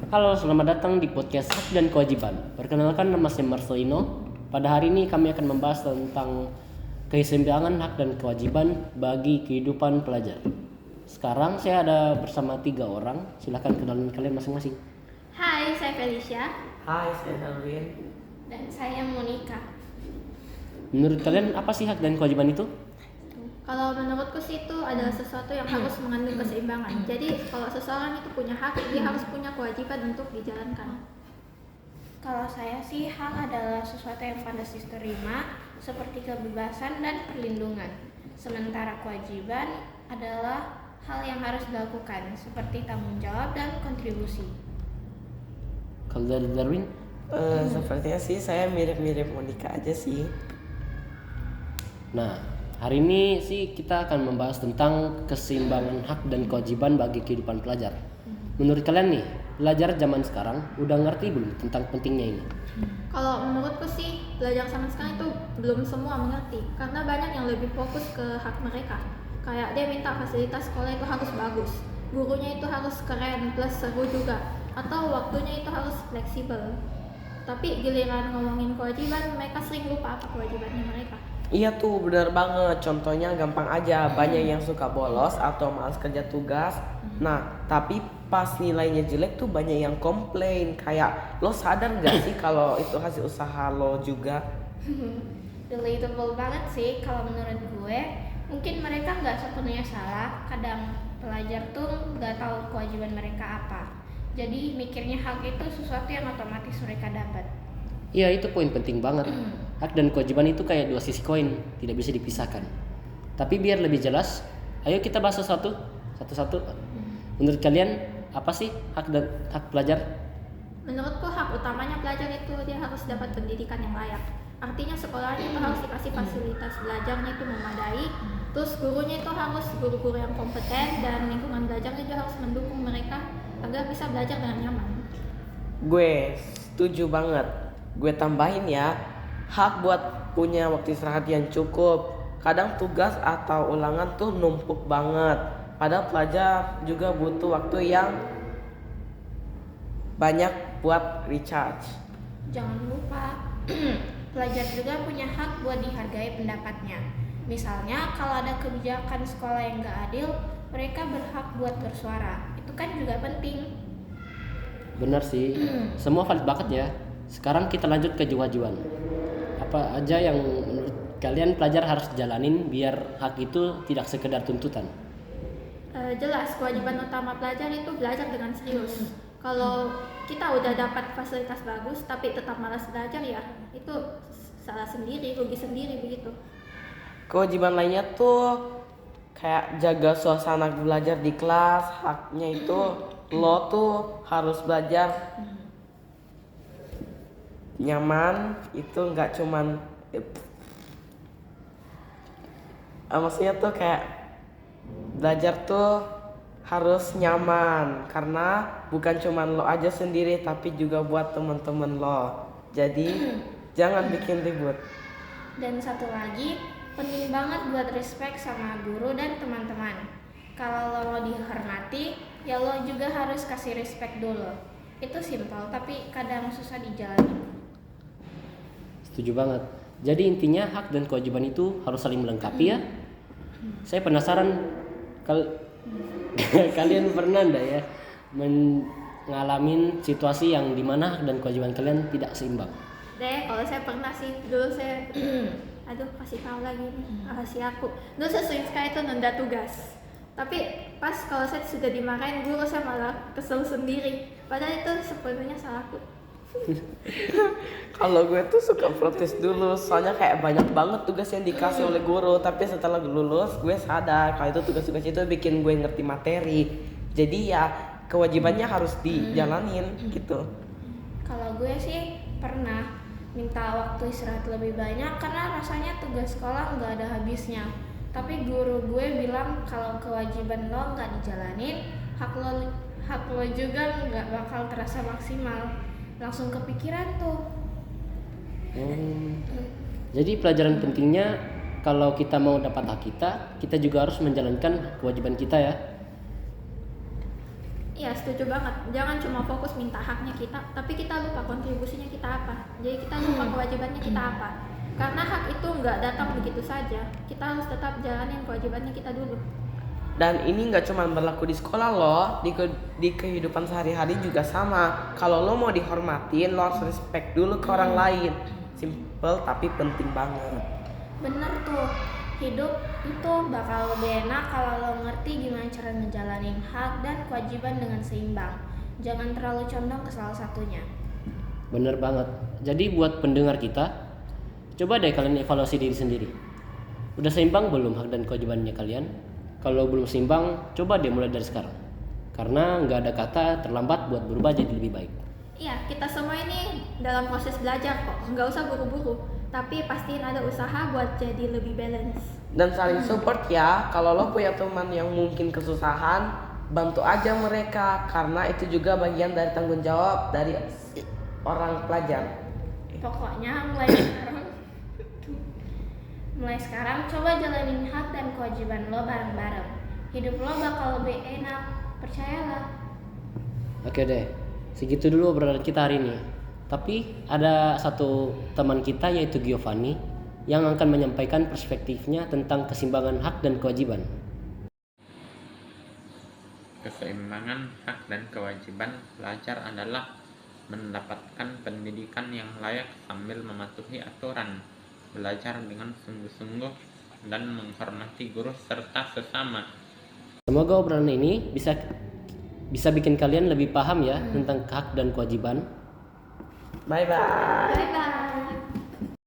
Halo, selamat datang di podcast Hak dan Kewajiban. Perkenalkan, nama saya Marcelino. Pada hari ini kami akan membahas tentang keseimbangan hak dan kewajiban bagi kehidupan pelajar. Sekarang saya ada bersama 3 orang. Silahkan kenalin kalian masing-masing. Hai, saya Felicia. Hai, saya Darwin. Dan saya Monica. Menurut kalian apa sih hak dan kewajiban itu? Kalau menurutku sih itu adalah sesuatu yang harus mengandung keseimbangan. Jadi kalau seseorang itu punya hak, dia harus punya kewajiban untuk dijalankan. Kalau saya sih hak adalah sesuatu yang pantas diterima seperti kebebasan dan perlindungan. Sementara kewajiban adalah hal yang harus dilakukan seperti tanggung jawab dan kontribusi. Kalau dari Darwin? Sepertinya sih saya mirip-mirip Monica aja sih. Nah, hari ini sih kita akan membahas tentang keseimbangan hak dan kewajiban bagi kehidupan pelajar. Menurut kalian nih, pelajar zaman sekarang udah ngerti belum tentang pentingnya ini? Kalau menurutku sih, pelajar zaman sekarang itu belum semua mengerti. Karena banyak yang lebih fokus ke hak mereka. Kayak dia minta fasilitas sekolah itu harus bagus, gurunya itu harus keren plus seru juga, atau waktunya itu harus fleksibel. Tapi giliran ngomongin kewajiban, mereka sering lupa apa kewajibannya mereka. Iya tuh, bener banget. Contohnya gampang aja, banyak yang suka bolos atau malas kerja tugas. Nah, tapi pas nilainya jelek tuh banyak yang komplain. Kayak, lo sadar gak sih kalau itu hasil usaha lo juga? Relatable banget sih kalau menurut gue. Mungkin mereka nggak sepenuhnya salah. Kadang pelajar tuh nggak tahu kewajiban mereka apa. Jadi mikirnya hak itu sesuatu yang otomatis mereka dapat. Iya, itu poin penting banget. Hak dan kewajiban itu kayak dua sisi koin, tidak bisa dipisahkan. Tapi biar lebih jelas, ayo kita bahas satu-satu. Menurut kalian apa sih hak pelajar? Menurutku hak utamanya pelajar itu dia harus dapat pendidikan yang layak. Artinya sekolahnya itu harus dikasih fasilitas belajarnya itu memadai. Terus gurunya itu harus guru-guru yang kompeten dan lingkungan belajarnya juga harus mendukung mereka agar bisa belajar dengan nyaman. Gue setuju banget. Gue tambahin ya, hak buat punya waktu istirahat yang cukup. Kadang tugas atau ulangan tuh numpuk banget. Padahal pelajar juga butuh waktu yang banyak buat recharge. Jangan lupa, pelajar juga punya hak buat dihargai pendapatnya. Misalnya kalau ada kebijakan sekolah yang gak adil, mereka berhak buat bersuara. Itu kan juga penting. Benar sih, semua valid banget ya. Sekarang kita lanjut ke kewajiban. Apa aja yang menurut kalian pelajar harus jalanin biar hak itu tidak sekedar tuntutan? Jelas kewajiban utama pelajar itu belajar dengan serius. Kalau kita udah dapat fasilitas bagus tapi tetap malas belajar ya itu salah sendiri, rugi sendiri begitu. Kewajiban lainnya tuh kayak jaga suasana belajar di kelas. Haknya itu lo tuh harus belajar nyaman, itu nggak cuman maksudnya tuh kayak belajar tuh harus nyaman karena bukan cuman lo aja sendiri tapi juga buat teman-teman lo. Jadi jangan bikin ribut. Dan satu lagi, penting banget buat respect sama guru dan teman-teman. Kalau lo mau dihormati, ya lo juga harus kasih respect dulu. Itu simpel tapi kadang susah dijalani. Setuju banget. Jadi intinya hak dan kewajiban itu harus saling melengkapi ya. Saya penasaran kalian pernah enggak ya mengalami situasi yang dimana hak dan kewajiban kalian tidak seimbang? Kalau saya pernah sih, dulu saya kasih tahu lagi nih rahasia aku. Dulu saya sering sekali itu nunda tugas. Tapi pas kalau saya sudah dimarahin guru, saya malah kesel sendiri. Padahal itu sepenuhnya salahku. Kalau gue tuh suka protes dulu, soalnya kayak banyak banget tugas yang dikasih oleh guru. Tapi setelah lulus, gue sadar kalau itu tugas-tugas itu bikin gue ngerti materi. Jadi ya kewajibannya harus dijalanin gitu. Kalau gue sih pernah minta waktu istirahat lebih banyak karena rasanya tugas sekolah nggak ada habisnya. Tapi guru gue bilang kalau kewajiban lo nggak dijalanin, hak lo juga nggak bakal terasa maksimal. Langsung kepikiran tuh. Jadi pelajaran pentingnya kalau kita mau dapat hak kita juga harus menjalankan kewajiban kita ya. Iya, setuju banget. Jangan cuma fokus minta haknya kita, tapi kita lupa kontribusinya kita apa. Jadi kita lupa kewajibannya kita apa. Karena hak itu nggak datang begitu saja. Kita harus tetap jalanin kewajibannya kita dulu. Dan ini nggak cuma berlaku di sekolah loh, di kehidupan sehari-hari juga sama. Kalau lo mau dihormatin, lo harus respect dulu ke orang lain. Simple tapi penting banget. Bener tuh, hidup itu bakal lebih enak kalau lo ngerti gimana cara ngejalanin hak dan kewajiban dengan seimbang. Jangan terlalu condong ke salah satunya. Bener banget. Jadi buat pendengar kita, coba deh kalian evaluasi diri sendiri. Udah seimbang belum hak dan kewajibannya kalian? Kalau belum seimbang, coba deh mulai dari sekarang. Karena nggak ada kata terlambat buat berubah jadi lebih baik. Iya, kita semua ini dalam proses belajar kok. Nggak usah buru-buru. Tapi pastiin ada usaha buat jadi lebih balance. Dan saling support ya. Kalau lo punya teman yang mungkin kesusahan, bantu aja mereka. Karena itu juga bagian dari tanggung jawab dari orang pelajar. Pokoknya mulai sekarang coba jalanin hak dan kewajiban lo bareng-bareng. Hidup lo bakal lebih enak, percayalah. Oke deh, segitu dulu obrolan kita hari ini. Tapi ada satu teman kita yaitu Giovanni yang akan menyampaikan perspektifnya tentang keseimbangan hak dan kewajiban. Keseimbangan hak dan kewajiban pelajar adalah mendapatkan pendidikan yang layak sambil mematuhi aturan, belajar dengan sungguh-sungguh, dan menghormati guru serta sesama. Semoga obrolan ini bisa bikin kalian lebih paham ya tentang hak dan kewajiban. Bye bye. Bye-bye.